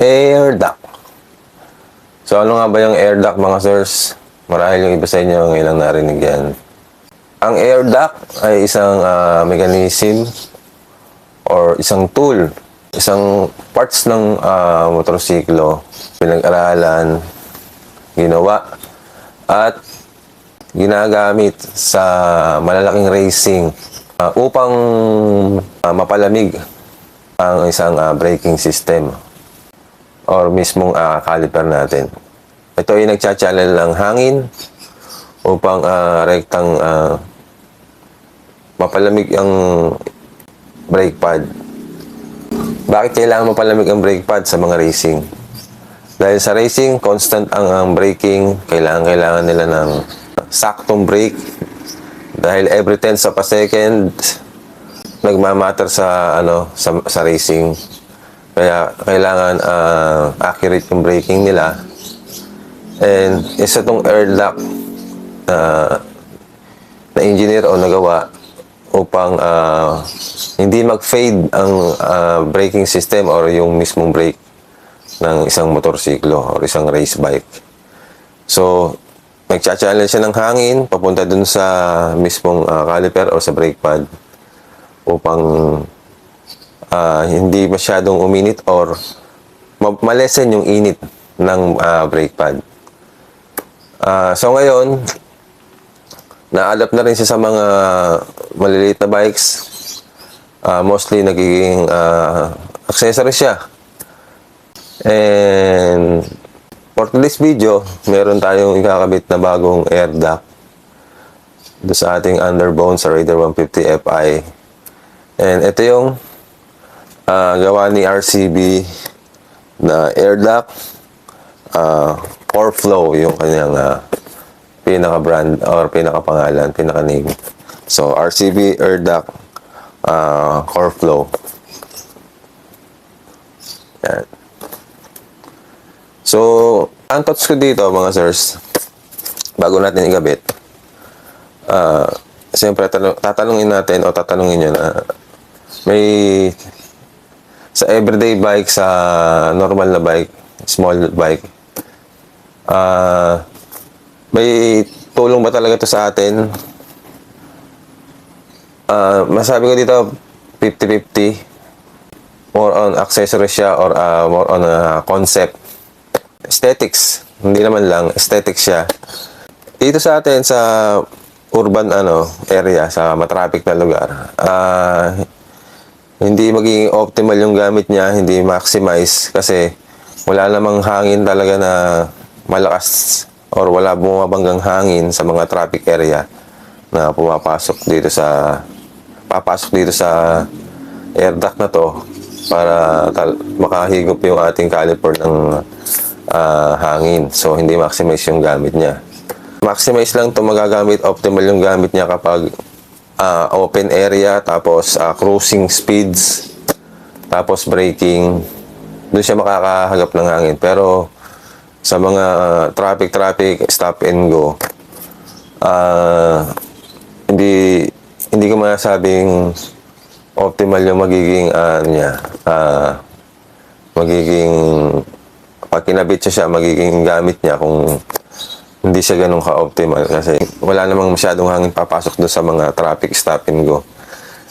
Air duct. So ano nga ba yung air duct, mga sirs? Marahil yung iba sa inyo ngayon lang narinig yan. Ang air duct ay isang mechanism or isang tool, isang parts ng motorsiklo pinag-aralan, ginawa at ginagamit sa malalaking racing upang mapalamig ang isang braking system or mismong caliper natin. Ito ay nagcha-channel ng hangin upang rektang mapalamig ang brake pad. Bakit kailangan mapalamig ang brake pad sa mga racing? Dahil sa racing, constant ang braking, kailangan nila ng saktong brake. Dahil every tenths of a second, nagmamatter sa racing. Kaya kailangan accurate yung braking nila. And isa tong air duct na engineer o nagawa upang hindi mag-fade ang braking system or yung mismong brake ng isang motorsiklo or isang race bike. So, nagcha-channel siya ng hangin papunta dun sa mismong caliper o sa brake pad upang hindi masyadong uminit or malesen yung init ng brake pad. So ngayon, na-adapt na rin siya sa mga maliliit na bikes. Mostly nagiging accessory siya. And for today's video, meron tayong ikakabit na bagong air duct doon sa ating underbone sa Raider 150 Fi. And ito yung gawa ni RCB na air duct, Core Flow yung kanyang pinaka-brand or pinaka-pangalan, pinaka-name. So RCB air duct, Core Flow. Yan. So, ang thoughts ko dito, mga sirs, bago natin ikabit, siyempre tatanungin natin o tatanungin nyo na may sa everyday bike, sa normal na bike, small bike, may tulong ba talaga to sa atin? Masabi ko dito 50-50, more on accessory siya or more on concept, aesthetics, hindi naman lang aesthetics siya. Dito sa atin sa urban area, sa matraffic na lugar, hindi magiging optimal yung gamit niya, hindi maximize kasi wala namang hangin talaga na malakas or wala bumabanggang hangin sa mga traffic area na papasok dito sa air duct na to para makahigop yung ating caliper ng hangin. So hindi maximize yung gamit niya. Maximize lang to magagamit, optimal yung gamit niya kapag open area, tapos cruising speeds, tapos braking, doon siya makakahagap ng hangin. Pero sa mga traffic, stop and go, hindi ko masabing optimal yung magiging magiging pag kinabit siya, magiging gamit niya kung hindi siya ganun ka-optimal kasi wala namang masyadong hangin papasok doon sa mga traffic stop and go.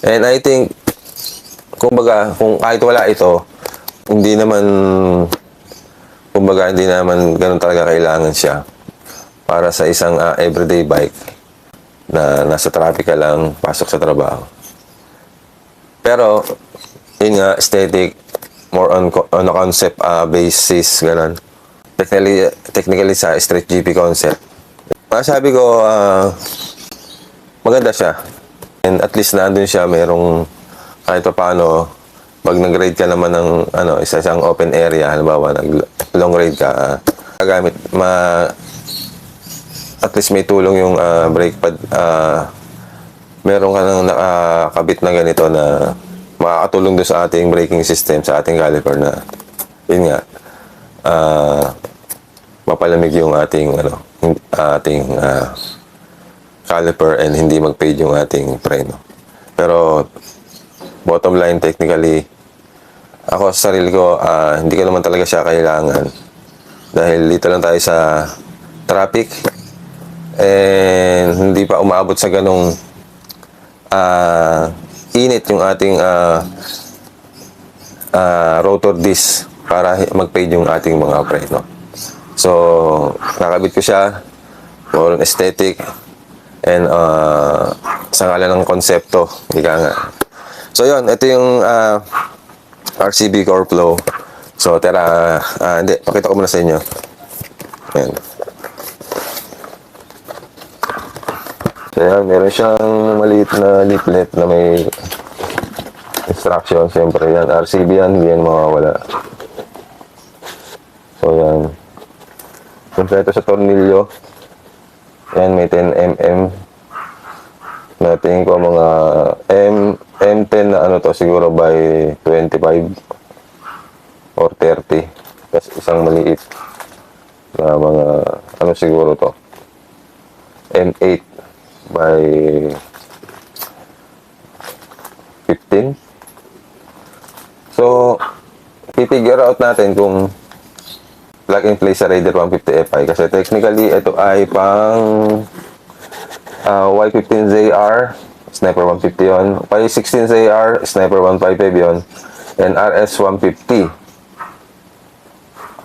And I think, kung kahit wala ito, hindi naman ganun talaga kailangan siya para sa isang everyday bike na nasa traffic ka lang, pasok sa trabaho. Pero, yun nga, aesthetic, more on a concept basis, ganun. Technically sa street GP concept. Masabi ko, maganda siya. And at least nandun siya, merong kahit pa paano, pag nag-ride ka naman ng isang open area, halimbawa, nag-long ride ka, gamit, at least may tulong yung brake pad. Meron ka nang nakakabit na ganito na makakatulong doon sa ating braking system, sa ating caliper na, yun nga, mapalamig yung ating caliper and hindi mag-fade yung ating preno. Pero bottom line, technically ako sa sarili ko, hindi ko naman talaga siya kailangan. Dahil dito lang tayo sa traffic. And hindi pa umabot sa ganong init yung ating rotor disc para mag-fade yung ating mga preno. So, nakabit ko siya for aesthetic and sa ngalan ng konsepto. Ika nga. So, yun. Ito yung RCB Core Flow. So, tara, hindi, pakita ko muna sa inyo. Ayan. So, yan, meron siyang maliit na leaflet na may instruction. Siyempre, yan, RCB yan, hindi yan mawawala. So, yan. Kompleto sa tornilyo. Yan, may 10 mm. Natingin ko mga M10 na ano to, siguro by 25 or 30. Tapos isang maliit na mga, ano siguro to, M8 by 15. So, i-figure out natin kung plug and play sa Raider 150 Fi. Kasi technically, ito ay pang Y15ZR, Sniper 150 yun. Y16ZR, Sniper 155 yun. And RS150.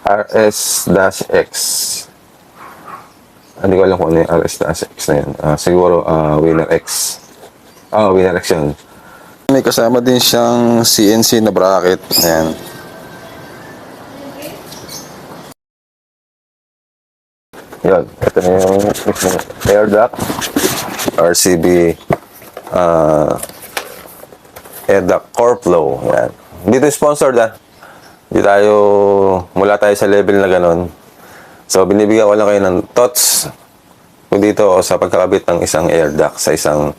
RS-X. Hindi ko alam kung ano yung RS-X na yun. Siguro Winner X. Winner X yun. May kasama din siyang CNC na bracket. Ayan. Yun. Ito na yung air duct. RCB air duct core flow. Ayan. Dito sponsored mula tayo sa level na ganon. So, binibigyan ko lang kayo ng thoughts kung dito sa pagkakabit ng isang air duct sa isang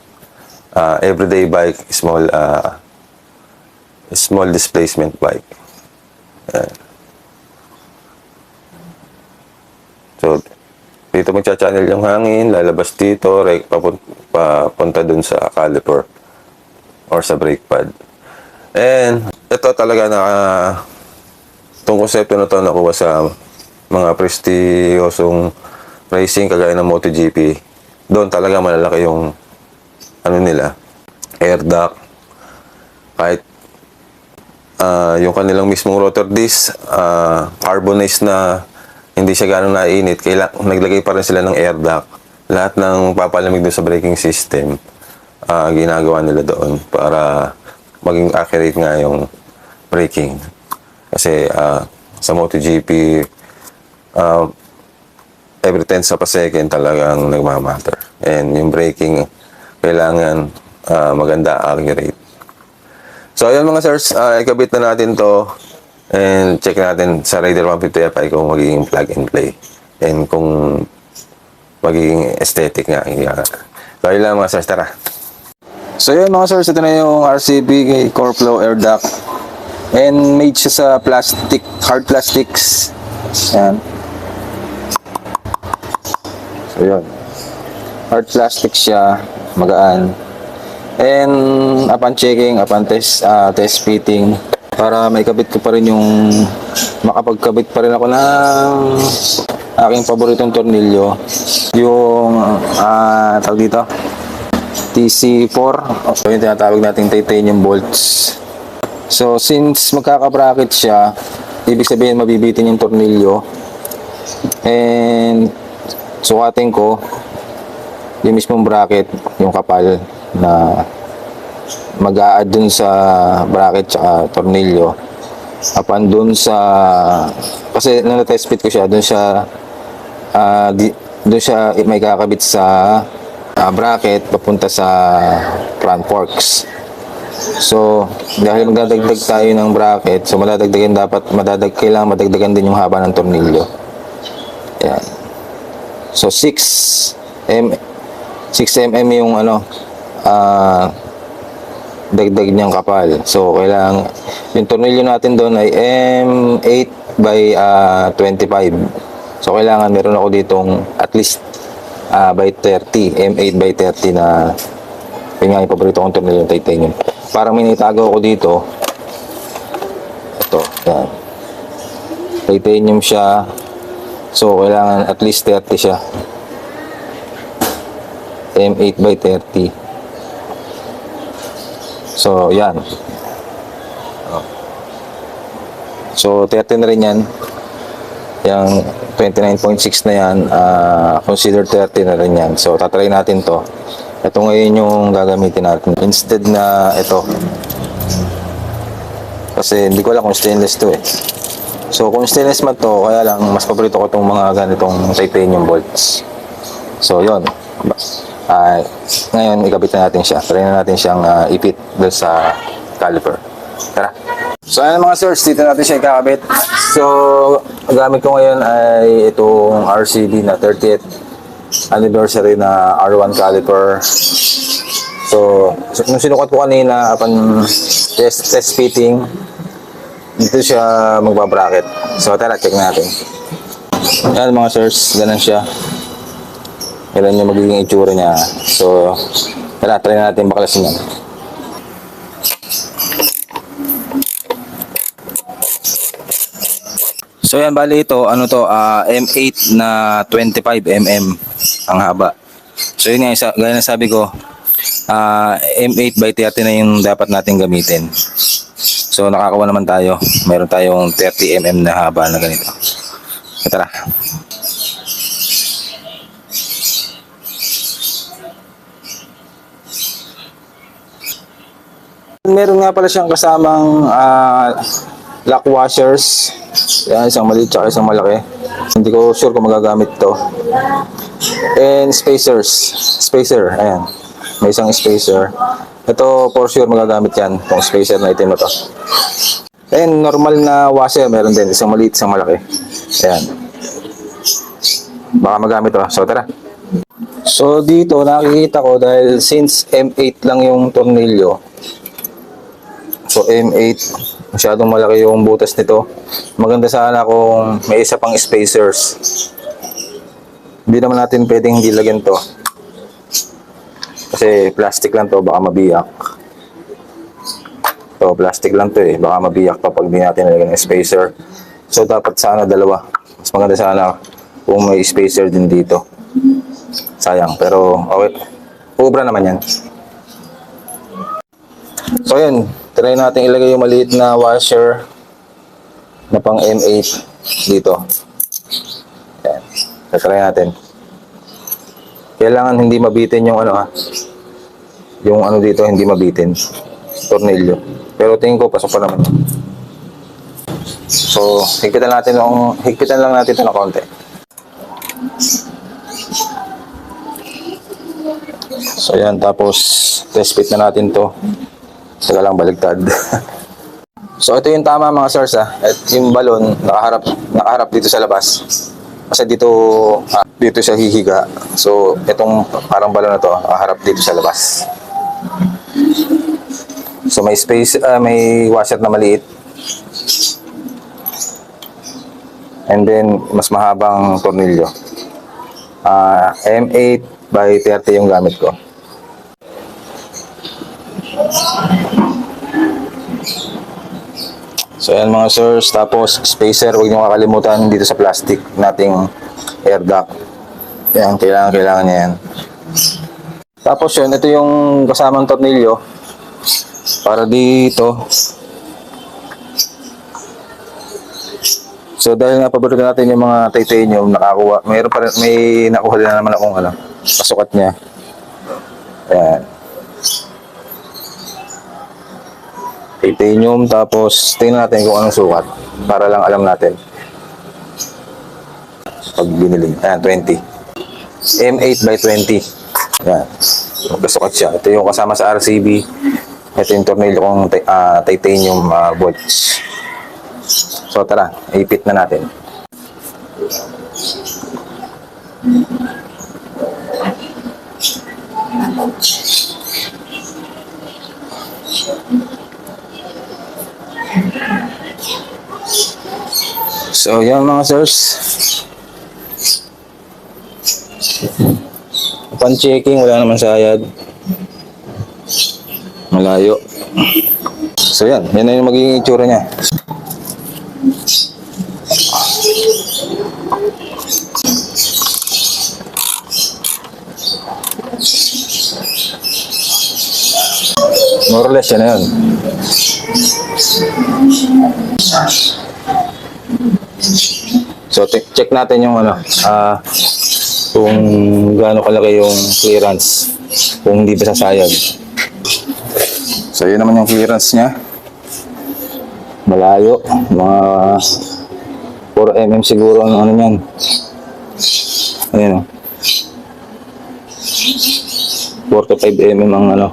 everyday bike, small displacement bike. Ayan. So, dito magcha-channel yung hangin, lalabas dito, papunta dun sa caliper or sa brake pad. And, ito talaga itong konsepto na ito nakuha sa mga prestiyosong racing kagaya ng MotoGP. Doon talaga malalaki yung air duct. Kahit yung kanilang mismong rotor disc, carbonized na hindi siya gano'ng naiinit, naglagay pa rin sila ng air duct. Lahat ng papalamig doon sa braking system, ginagawa nila doon para maging accurate nga yung braking. Kasi sa MotoGP, every tenths of a second talagang nagmamatter. And yung braking, kailangan maganda, accurate. So, ayun mga sirs, ikabit na natin to and check natin sa Raider 150 Fi kung magiging plug and play and kung magiging aesthetic nga. So, ayun lang mga sirs, tara. So, yun mga sirs, ito na yung RCB Core Flow Air Duct. And made siya sa plastic, hard plastics. Ayan. So, yun. Hard plastic siya, magaan. And upon checking, upon test fitting, para may kabit ko pa rin makapagkabit pa rin ako ng aking paboritong tornilyo. Yung, tawag dito, TC4. So, yung tinatawag nating titanium bolts. So, since magkaka-bracket siya, ibig sabihin mabibitin yung tornilyo. And sukatin ko yung mismong bracket, yung kapal na mag-a-add dun sa bracket tsaka tornilyo. Upon dun sa, kasi nung na-test fit ko siya, dun siya may kakabit sa bracket papunta sa front forks. So, dahil magdadagdag tayo ng bracket, so kailangan madagdagan din yung haba ng tornilyo. Ayan. So, 6 mm yung dagdag niyang kapal. So, kailangan, yung tornilyo natin doon ay M8 by 25. So, kailangan meron ako ditong at least by 30, M8 by 30 na yun nga yung paborito kong tornilyo, titanium. Parang may naitago ako dito. Yan. Titanium siya. So, kailangan at least 30 siya. M8 by 30. So, yan. So, 30 na rin yan. Yung 29.6 na yan, consider 30 na rin yan. So, tatry natin to. Ito ngayon yung gagamitin natin. Instead na ito. Kasi hindi ko alam kung stainless to eh. So, kung stainless man to, kaya lang, mas paborito ko itong mga ganitong titanium bolts. So, yon. Ngayon, ikabit na natin siya. Try na natin siyang ipit doon sa caliper. Tara! So, ayan mga sirs, dito natin siya ikakabit. So, gamit ko ngayon ay itong RCB na 30th anniversary na R1 caliper. So, nung sinukat ko kanina upon test fitting, dito siya magbabracket. So, tara, check natin. Ayan mga sirs, ganun siya. Ganun yung magiging itsura niya. So, tara, try natin baklasin yan. So yan, bali ito, ano to, M8 na 25mm ang haba. So yun nga, gaya na sabi ko, M8 by 30 na yung dapat natin gamitin. So nakakawa naman tayo, meron tayong 30mm na haba na ganito. So, tara. Meron nga pala siyang kasamang lock washers. Yan, isang maliit at isang malaki. Hindi ko sure kung magagamit to. And spacers. Spacer, ayan. May isang spacer. Ito for sure magagamit yan. Itong spacer na itim na to. And normal na washer, meron din. Isang maliit, isang malaki. Ayan. Baka magamit to. So tara. So dito nakikita ko dahil since M8 lang yung tornilyo. So M8, masyadong malaki yung butas nito. Maganda sana kung may isa pang spacers. Hindi naman natin pwedeng hindi lagyan to. Kasi plastic lang to, baka mabiyak. To, plastic lang to eh, baka mabiyak to pag hindi natin nilagyan ng spacer. So dapat sana dalawa. Mas maganda sana kung may spacer din dito. Sayang, pero okay. Ubra naman yan. So yun, try natin ilagay yung maliit na washer na pang M8 dito. Ayan. Try natin. Kailangan hindi mabitin yung ano yung ano dito, hindi mabitin. Tornilyo. Pero tingin ko pasok pa naman. So, higpitan lang natin ito ng konti. So yan, tapos test fit na natin to. Saka lang baligtad. So ito yung tama mga sirs At yung balon nakaharap dito sa labas. Kasi dito siya hihiga. So itong parang balon na to nakaharap dito sa labas. So may space, may washer na maliit. And then mas mahabang tornilyo. M8 by 30 yung gamit ko. So ayan mga sirs, tapos spacer, huwag niyo kakalimutan dito sa plastic nating air duct. Yan, kailangan niya yan. Tapos yun, ito yung kasamang tornilyo para dito. So dahil nga paborito natin yung mga titanium, may nakuha din na naman akong pasukat niya. Ayan. Titanium, tapos tingnan natin kung anong sukat para lang alam natin pag binili. Ayan, 20 M8 by 20. Ayan, magkasukat siya. Ito yung kasama sa RCB. Ito yung tornilyo kong titanium bolts. So tara, ipit na natin. So yan mga sirs, upon checking wala naman sayad, malayo. So yan na yung magiging itsura niya. More or less, yan na yun. So, check natin yung ano, kung gaano kalaki yung clearance, kung hindi ba sasayag. So, yun naman yung clearance niya. Malayo, mga 4 mm siguro ang ano niyan. Ayan o. 4 to 5 mm ang ano,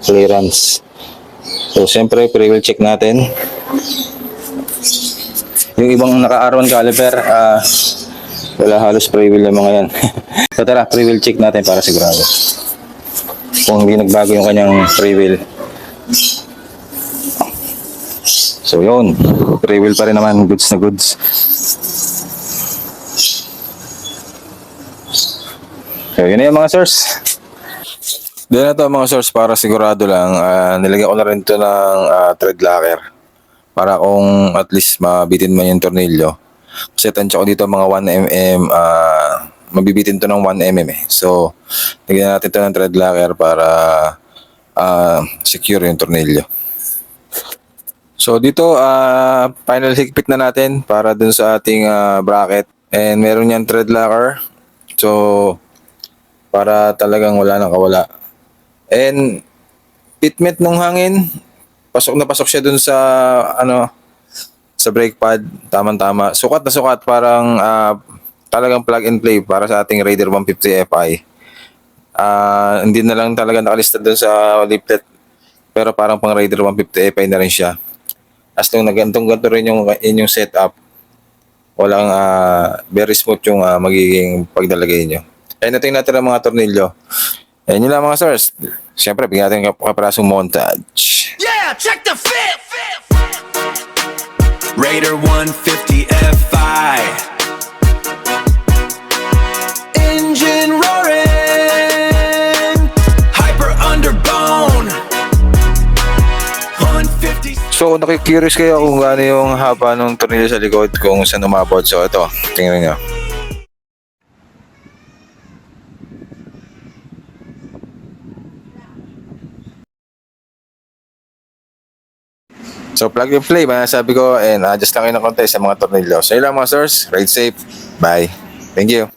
clearance. So, siyempre, pre-wheel check natin. Yung ibang naka-R1 caliper, wala halos pre-wheel yung mga yan. So, tara, pre-wheel check natin para sigurado. Kung hindi nagbago yung kanyang pre-wheel. So, yun. Pre-wheel pa rin naman. Goods na goods. So, yun na yung mga sirs. Doon na to mga source para sigurado lang, nilagyan ko na rin ito ng thread locker para kung at least mabitin man yung tornilyo. Kasi tansya ko dito mga 1mm, mabibitin to ng 1mm eh. So, lagyan natin ito ng thread locker para secure yung tornilyo. So, dito final higpit na natin para dun sa ating bracket. And meron yan thread locker. So, para talagang wala nang kawala. And fitment nung hangin, pasok na pasok siya dun sa ano, sa brake pad, tamang-tama. Sukat na sukat, parang talagang plug and play para sa ating Raider 150 Fi. Hindi na lang talaga nakalista dun sa leaflet, pero parang pang Raider 150 Fi na rin siya. As long na ganto rin yung inyong setup, walang very smooth yung magiging pagdalagay nyo. Ayun, ito yung natira mga tornilyo. Ayun yun lang mga sirs. Siyempre, bigyan natin kaprasong montage. Yeah, check the fit. Raider 150 Fi. Engine roaring. Hyper underbone. 150. So, kung nakikurious kayo kung gaano yung haba ng tornilyo sa likod, kung saan umabot. So, ito, tingnan nyo. So, plug and play, sabi ko, and adjust lang kayo ng konti sa mga tornilyo. So, yun lang mga sirs. Ride safe. Bye. Thank you.